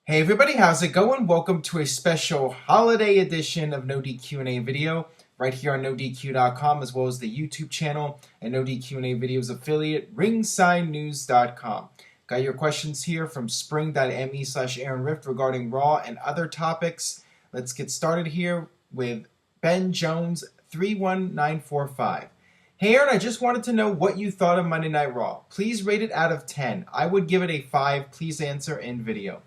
Hey everybody, how's it going? Welcome to a special holiday edition of NoDQ&A video right here on NoDQ.com as well as the YouTube channel and NoDQ&A videos affiliate RingsideNews.com. Got your questions here from spring.me/Aaron Rift regarding Raw and other topics. Let's get started here with Ben Jones 31945. Hey Aaron, I just wanted to know what you thought of Monday Night Raw. Please rate it out of 10. I would give it a 5. Please answer in video.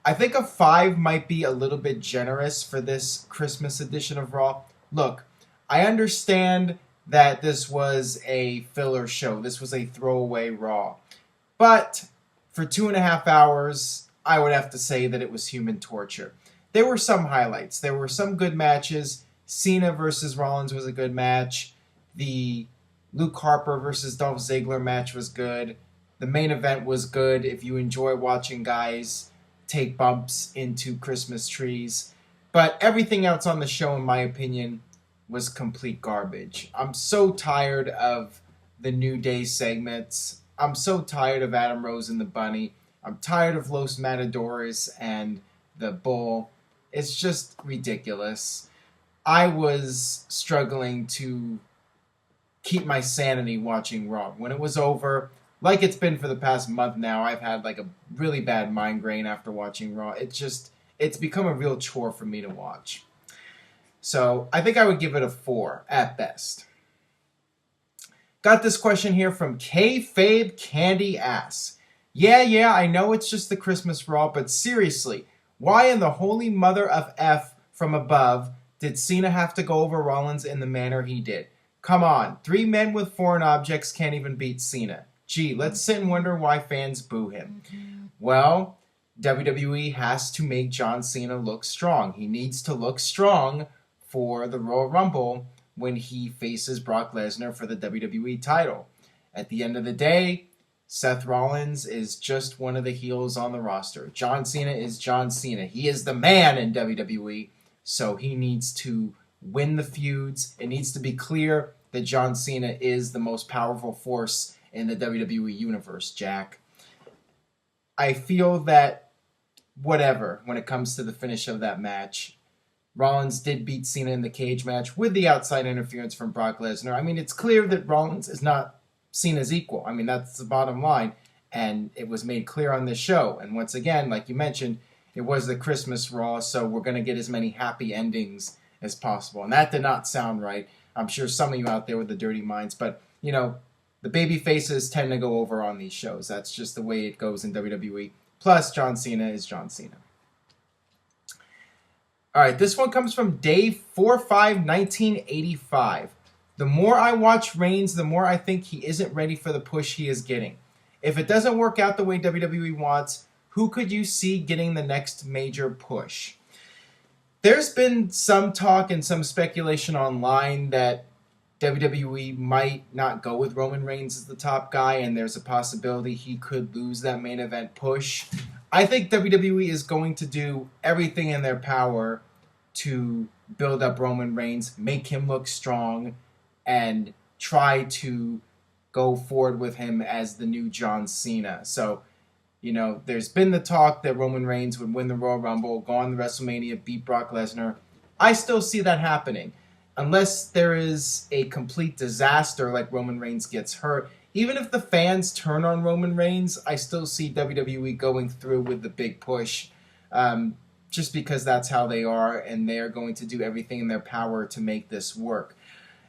I think a 5 might be a little bit generous for this Christmas edition of Raw. Look, I understand that this was a filler show. This was a throwaway Raw. But for 2.5 hours, I would have to say that it was human torture. There were some highlights. There were some good matches. Cena versus Rollins was a good match. The Luke Harper versus Dolph Ziggler match was good. The main event was good if you enjoy watching guys take bumps into Christmas trees. But everything else on the show, in my opinion, was complete garbage. I'm so tired of the New Day segments. I'm so tired of Adam Rose and the Bunny. I'm tired of Los Matadores and the Bull. It's just ridiculous. I was struggling to keep my sanity watching Raw. When it was over, like it's been for the past month now, I've had like a really bad migraine after watching Raw. It's become a real chore for me to watch. So I think I would give it a 4 at best. Got this question here from Kayfabe Candy Ass. Yeah, I know it's just the Christmas Raw, but seriously, why in the holy mother of F from above did Cena have to go over Rollins in the manner he did? Come on, 3 men with foreign objects can't even beat Cena. Gee, let's sit and wonder why fans boo him. Well, WWE has to make John Cena look strong. He needs to look strong for the Royal Rumble when he faces Brock Lesnar for the WWE title. At the end of the day, Seth Rollins is just one of the heels on the roster. John Cena is John Cena. He is the man in WWE, so he needs to win the feuds. It needs to be clear that John Cena is the most powerful force in the WWE universe, Jack. I feel that whatever when it comes to the finish of that match. Rollins did beat Cena in the cage match with the outside interference from Brock Lesnar. I mean, it's clear that Rollins is not Cena's equal. I mean, that's the bottom line, and it was made clear on this show. And once again, like you mentioned, it was the Christmas Raw, so we're going to get as many happy endings as possible. And that did not sound right. I'm sure some of you out there with the dirty minds, but, you know, the baby faces tend to go over on these shows. That's just the way it goes in WWE. Plus, John Cena is John Cena. All right, this one comes from Dave451985. The more I watch Reigns, the more I think he isn't ready for the push he is getting. If it doesn't work out the way WWE wants, who could you see getting the next major push? There's been some talk and some speculation online that WWE might not go with Roman Reigns as the top guy, and there's a possibility he could lose that main event push. I think WWE is going to do everything in their power to build up Roman Reigns, make him look strong, and try to go forward with him as the new John Cena. So, you know, there's been the talk that Roman Reigns would win the Royal Rumble, go on to WrestleMania, beat Brock Lesnar. I still see that happening. Unless there is a complete disaster like Roman Reigns gets hurt, even if the fans turn on Roman Reigns, I still see WWE going through with the big push just because that's how they are, and they are going to do everything in their power to make this work.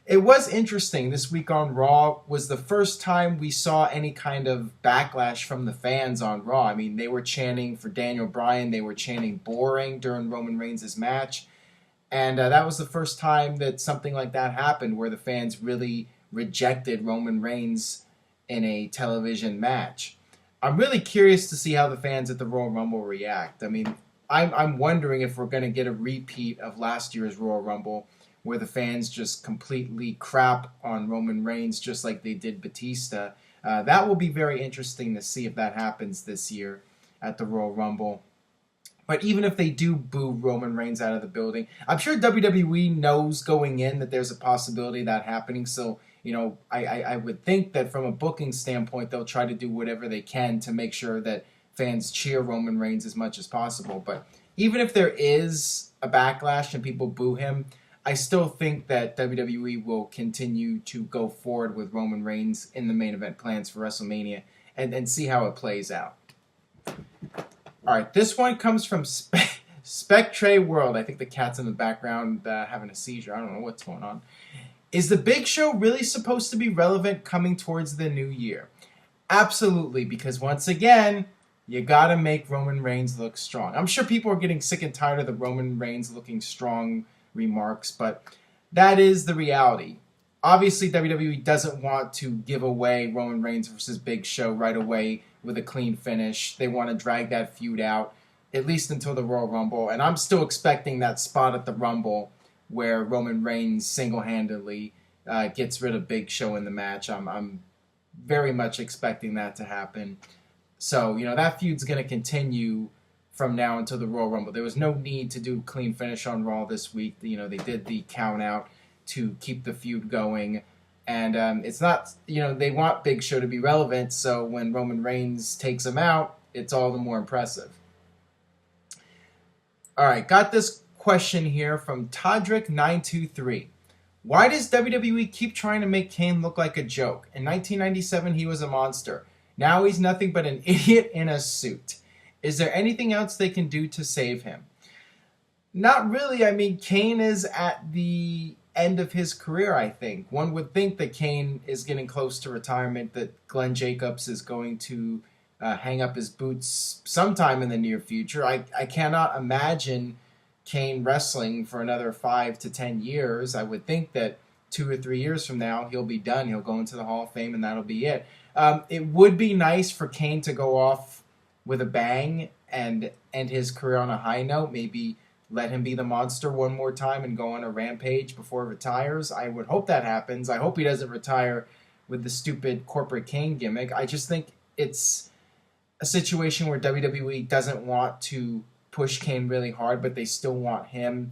It was interesting. This week on Raw was the first time we saw any kind of backlash from the fans on Raw. I mean, they were chanting for Daniel Bryan. They were chanting boring during Roman Reigns' match. And that was the first time that something like that happened, where the fans really rejected Roman Reigns in a television match. I'm really curious to see how the fans at the Royal Rumble react. I mean, I'm wondering if we're going to get a repeat of last year's Royal Rumble, where the fans just completely crap on Roman Reigns just like they did Batista. That will be very interesting to see if that happens this year at the Royal Rumble. But even if they do boo Roman Reigns out of the building, I'm sure WWE knows going in that there's a possibility of that happening. So, you know, I would think that from a booking standpoint, they'll try to do whatever they can to make sure that fans cheer Roman Reigns as much as possible. But even if there is a backlash and people boo him, I still think that WWE will continue to go forward with Roman Reigns in the main event plans for WrestleMania and see how it plays out. All right, this one comes from Spectre World. I think the cat's in the background having a seizure. I don't know what's going on. Is the Big Show really supposed to be relevant coming towards the new year? Absolutely, because once again, you got to make Roman Reigns look strong. I'm sure people are getting sick and tired of the Roman Reigns looking strong remarks, but that is the reality. Obviously, WWE doesn't want to give away Roman Reigns versus Big Show right away with a clean finish. They want to drag that feud out, at least until the Royal Rumble. And I'm still expecting that spot at the Rumble where Roman Reigns single-handedly gets rid of Big Show in the match. I'm very much expecting that to happen. So, that feud's going to continue from now until the Royal Rumble. There was no need to do a clean finish on Raw this week. They did the count-out to keep the feud going. And it's not, they want Big Show to be relevant, so when Roman Reigns takes him out, it's all the more impressive. All right, got this question here from Todrick923. Why does WWE keep trying to make Kane look like a joke? In 1997, he was a monster. Now he's nothing but an idiot in a suit. Is there anything else they can do to save him? Not really. I mean, Kane is at the end of his career, I think. One would think that Kane is getting close to retirement, that Glenn Jacobs is going to hang up his boots sometime in the near future. I cannot imagine Kane wrestling for another 5 to 10 years. I would think that 2 or 3 years from now, he'll be done. He'll go into the Hall of Fame, and that'll be it. It would be nice for Kane to go off with a bang and end his career on a high note. Maybe let him be the monster one more time and go on a rampage before he retires. I would hope that happens. I hope he doesn't retire with the stupid corporate Kane gimmick. I just think it's a situation where WWE doesn't want to push Kane really hard, but they still want him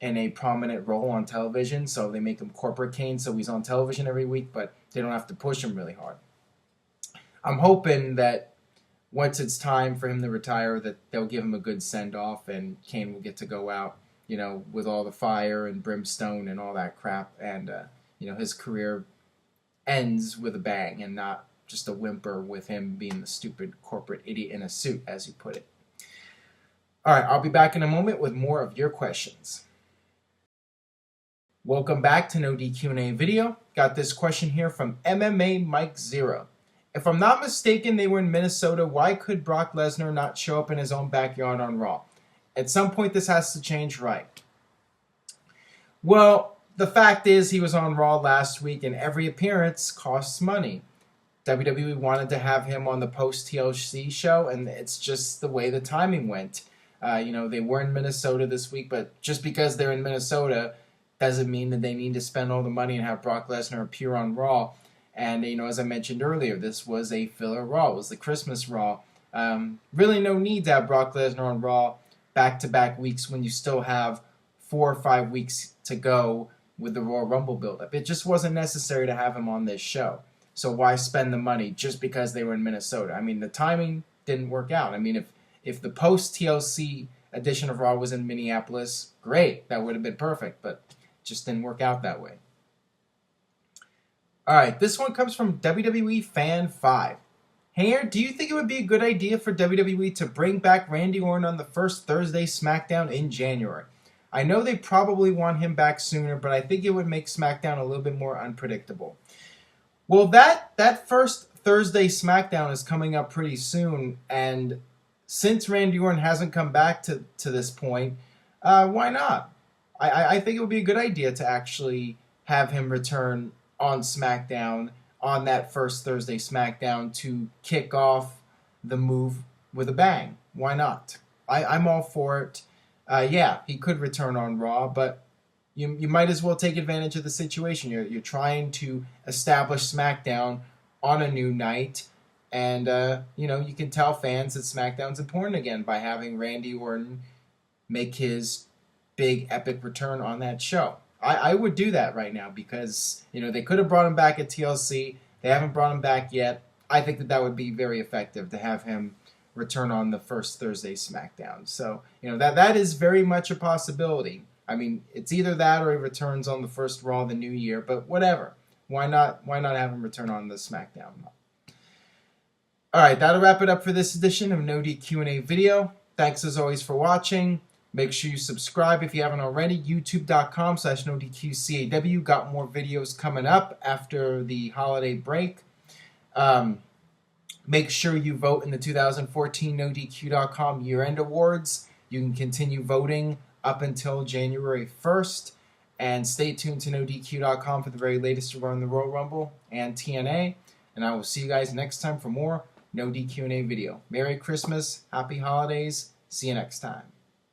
in a prominent role on television. So they make him corporate Kane, so he's on television every week, but they don't have to push him really hard. I'm hoping that once it's time for him to retire, that they'll give him a good send-off and Kane will get to go out, with all the fire and brimstone and all that crap. And, his career ends with a bang and not just a whimper with him being the stupid corporate idiot in a suit, as you put it. All right, I'll be back in a moment with more of your questions. Welcome back to NoDQ&A video. Got this question here from MMA Mike Zero. If I'm not mistaken, they were in Minnesota. Why could Brock Lesnar not show up in his own backyard on Raw? At some point, this has to change, right? Well, the fact is he was on Raw last week, and every appearance costs money. WWE wanted to have him on the post-TLC show, and it's just the way the timing went. They were in Minnesota this week, but just because they're in Minnesota doesn't mean that they need to spend all the money and have Brock Lesnar appear on Raw. And, as I mentioned earlier, this was a filler Raw. It was the Christmas Raw. Really no need to have Brock Lesnar on Raw back-to-back weeks when you still have 4 or 5 weeks to go with the Royal Rumble build-up. It just wasn't necessary to have him on this show. So why spend the money just because they were in Minnesota? I mean, the timing didn't work out. I mean, if the post-TLC edition of Raw was in Minneapolis, great. That would have been perfect, but it just didn't work out that way. All right, this one comes from WWE Fan 5. Hey, Aaron, do you think it would be a good idea for WWE to bring back Randy Orton on the first Thursday SmackDown in January? I know they probably want him back sooner, but I think it would make SmackDown a little bit more unpredictable. Well, that first Thursday SmackDown is coming up pretty soon, and since Randy Orton hasn't come back to this point, why not? I think it would be a good idea to actually have him return on SmackDown on that first Thursday SmackDown to kick off the move with a bang. Why not? I'm all for it. Yeah, he could return on Raw, but you might as well take advantage of the situation. You're trying to establish SmackDown on a new night, and you can tell fans that SmackDown's important again by having Randy Orton make his big epic return on that show. I would do that right now because, they could have brought him back at TLC. They haven't brought him back yet. I think that would be very effective to have him return on the first Thursday SmackDown. So, that is very much a possibility. I mean, it's either that or he returns on the first Raw of the new year, but whatever. Why not have him return on the SmackDown? All right, that'll wrap it up for this edition of NoDQ&A video. Thanks as always for watching. Make sure you subscribe if you haven't already. YouTube.com/NoDQ&AV. Got more videos coming up after the holiday break. Make sure you vote in the 2014 NoDQ.com year-end awards. You can continue voting up until January 1st. And stay tuned to NoDQ.com for the very latest around the Royal Rumble and TNA. And I will see you guys next time for more NoDQ&A video. Merry Christmas, Happy Holidays. See you next time.